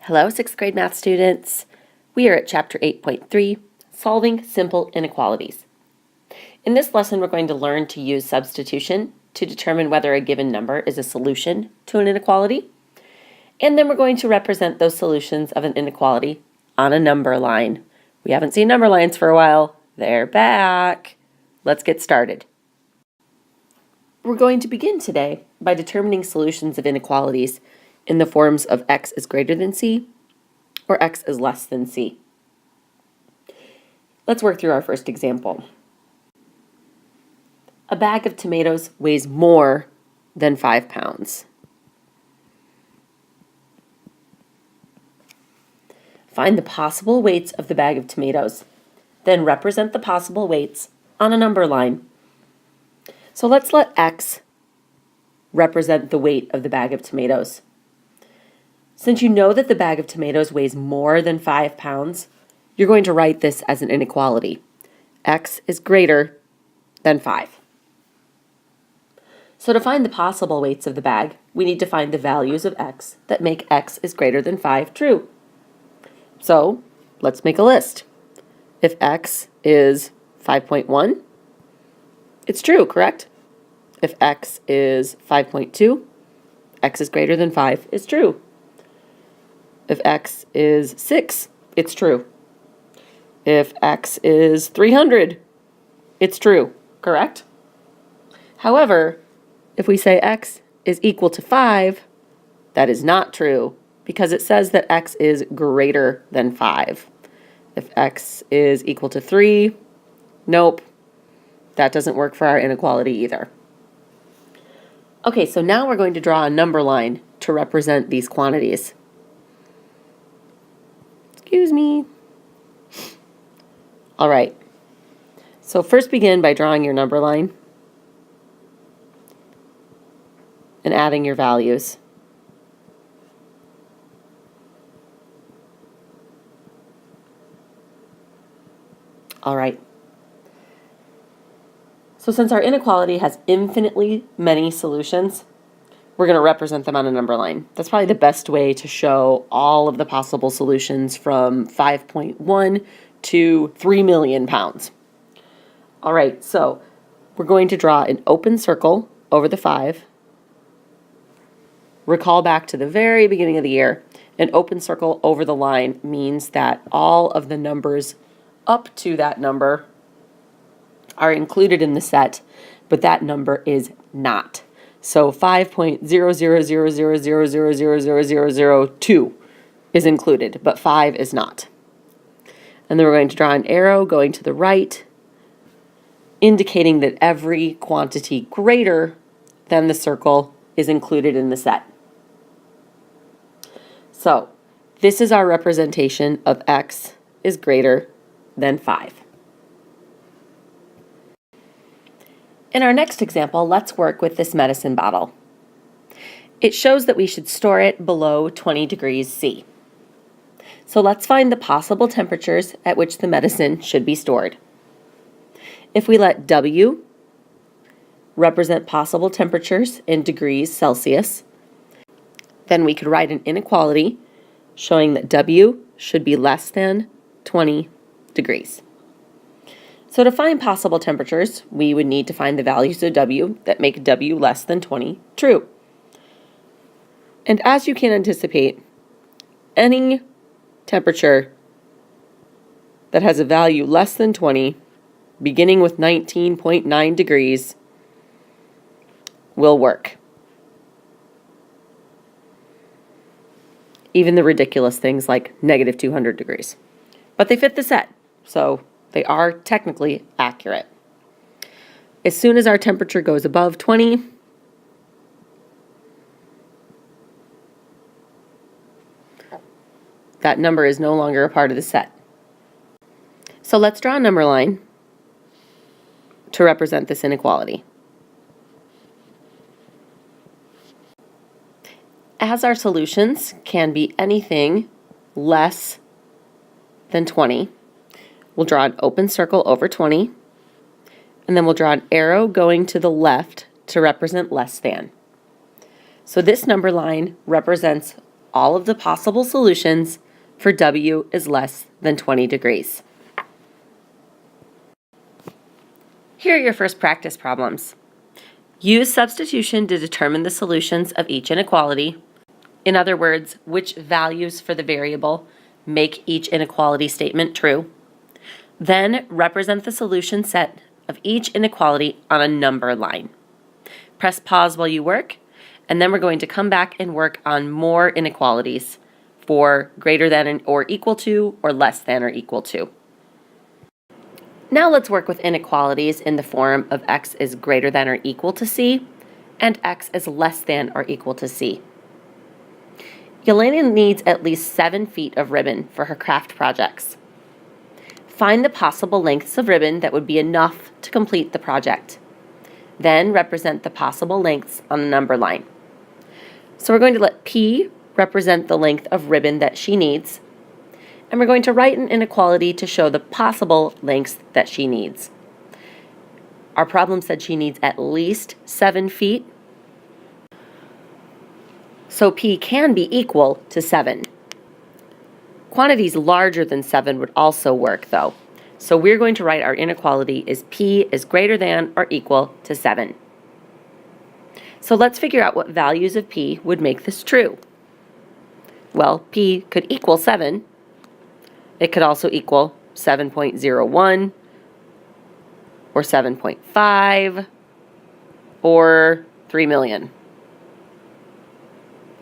Hello, 6th grade math students. We are at Chapter 8.3, Solving Simple Inequalities. In this lesson, we're going to learn to use substitution to determine whether a given number is a solution to an inequality. And then we're going to represent those solutions of an inequality on a number line. We haven't seen number lines for a while. They're back. Let's get started. We're going to begin today by determining solutions of inequalities in the forms of x is greater than c or x is less than c. Let's work through our first example. A bag of tomatoes weighs more than 5 pounds. Find the possible weights of the bag of tomatoes, then represent the possible weights on a number line. So let's let x represent the weight of the bag of tomatoes. Since you know that the bag of tomatoes weighs more than 5 pounds, you're going to write this as an inequality. X is greater than 5. So to find the possible weights of the bag, we need to find the values of x that make x is greater than 5 true. So let's make a list. If x is 5.1, it's true, correct? If x is 5.2, x is greater than 5 is true. If x is 6, it's true. If x is 300, it's true, correct? However, if we say x is equal to 5, that is not true because it says that x is greater than 5. If x is equal to 3, nope, that doesn't work for our inequality either. Okay, so now we're going to draw a number line to represent these quantities. Excuse me. All right. So first begin by drawing your number line and adding your values. All right. So since our inequality has infinitely many solutions, we're going to represent them on a number line. That's probably the best way to show all of the possible solutions from 5.1 to 3 million pounds. All right, so we're going to draw an open circle over the 5. Recall back to the very beginning of the year. An open circle over the line means that all of the numbers up to that number are included in the set, but that number is not. So 5.00000000002 is included, but 5 is not. And then we're going to draw an arrow going to the right, indicating that every quantity greater than the circle is included in the set. So this is our representation of x is greater than 5. In our next example, let's work with this medicine bottle. It shows that we should store it below 20 degrees C. So let's find the possible temperatures at which the medicine should be stored. If we let W represent possible temperatures in degrees Celsius, then we could write an inequality showing that W should be less than 20 degrees. So to find possible temperatures, we would need to find the values of W that make W less than 20 true. And as you can anticipate, any temperature that has a value less than 20, beginning with 19.9 degrees, will work. Even the ridiculous things like negative 200 degrees. But they fit the set, so they are technically accurate. As soon as our temperature goes above 20, that number is no longer a part of the set. So let's draw a number line to represent this inequality. As our solutions can be anything less than 20, we'll draw an open circle over 20, and then we'll draw an arrow going to the left to represent less than. So this number line represents all of the possible solutions for W is less than 20 degrees. Here are your first practice problems. Use substitution to determine the solutions of each inequality. In other words, which values for the variable make each inequality statement true. Then represent the solution set of each inequality on a number line. Press pause while you work, and then we're going to come back and work on more inequalities for greater than or equal to or less than or equal to. Now let's work with inequalities in the form of x is greater than or equal to c and x is less than or equal to c. Yelena needs at least 7 feet of ribbon for her craft projects. Find the possible lengths of ribbon that would be enough to complete the project. Then represent the possible lengths on a number line. So we're going to let P represent the length of ribbon that she needs, and we're going to write an inequality to show the possible lengths that she needs. Our problem said she needs at least 7 feet, so P can be equal to 7. Quantities larger than 7 would also work though. So we're going to write our inequality as P is greater than or equal to 7. So let's figure out what values of P would make this true. Well, P could equal 7. It could also equal 7.01 or 7.5 or 3 million.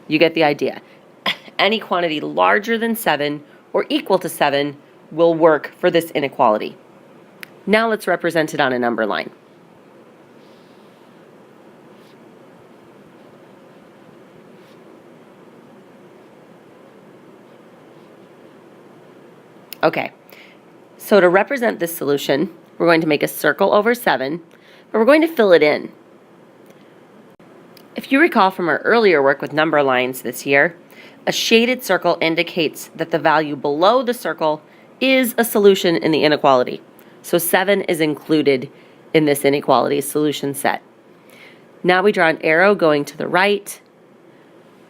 You get the idea. Any quantity larger than 7 or equal to 7 will work for this inequality. Now let's represent it on a number line. Okay, so to represent this solution, we're going to make a circle over 7, but we're going to fill it in. If you recall from our earlier work with number lines this year, a shaded circle indicates that the value below the circle is a solution in the inequality. So 7 is included in this inequality solution set. Now we draw an arrow going to the right,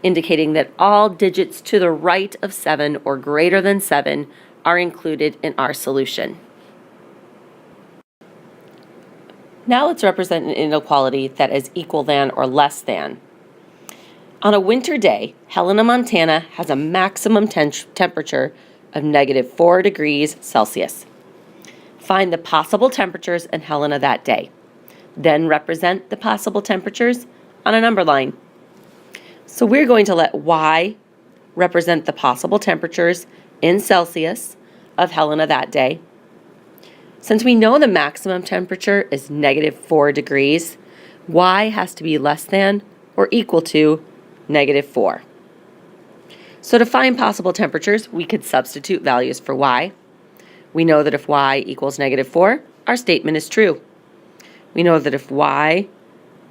indicating that all digits to the right of 7 or greater than 7 are included in our solution. Now let's represent an inequality that is equal than or less than. On a winter day, Helena, Montana has a maximum temperature of -4 degrees Celsius. Find the possible temperatures in Helena that day. Then represent the possible temperatures on a number line. So we're going to let Y represent the possible temperatures in Celsius of Helena that day. Since we know the maximum temperature is -4 degrees, Y has to be less than or equal to -4. So to find possible temperatures, we could substitute values for Y. We know that if Y equals -4, our statement is true. We know that if Y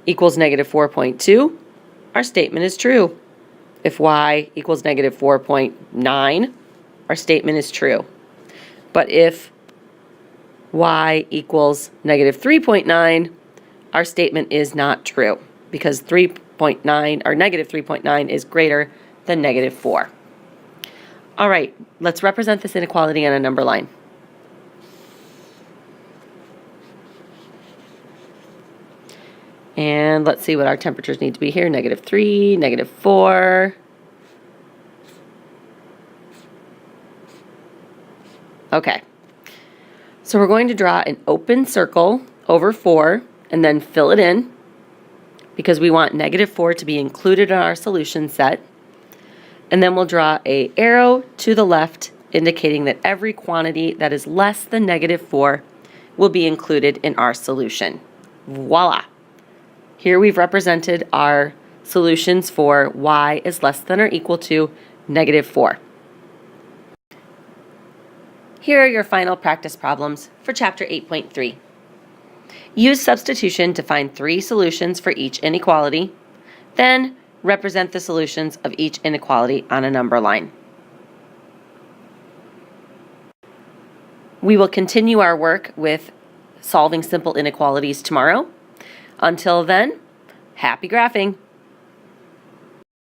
equals -4.2, our statement is true. If Y equals -4.9, our statement is true. But if Y equals -3.9, our statement is not true because 3.9 or -3.9 is greater than -4. All right, let's represent this inequality on a number line. And let's see what our temperatures need to be here. -3, -4. Okay. So we're going to draw an open circle over 4 and then fill it in because we want -4 to be included in our solution set. And then we'll draw an arrow to the left indicating that every quantity that is less than -4 will be included in our solution. Voila! Here we've represented our solutions for Y is less than or equal to -4. Here are your final practice problems for Chapter 8.3. Use substitution to find 3 solutions for each inequality. Then represent the solutions of each inequality on a number line. We will continue our work with solving simple inequalities tomorrow. Until then, happy graphing!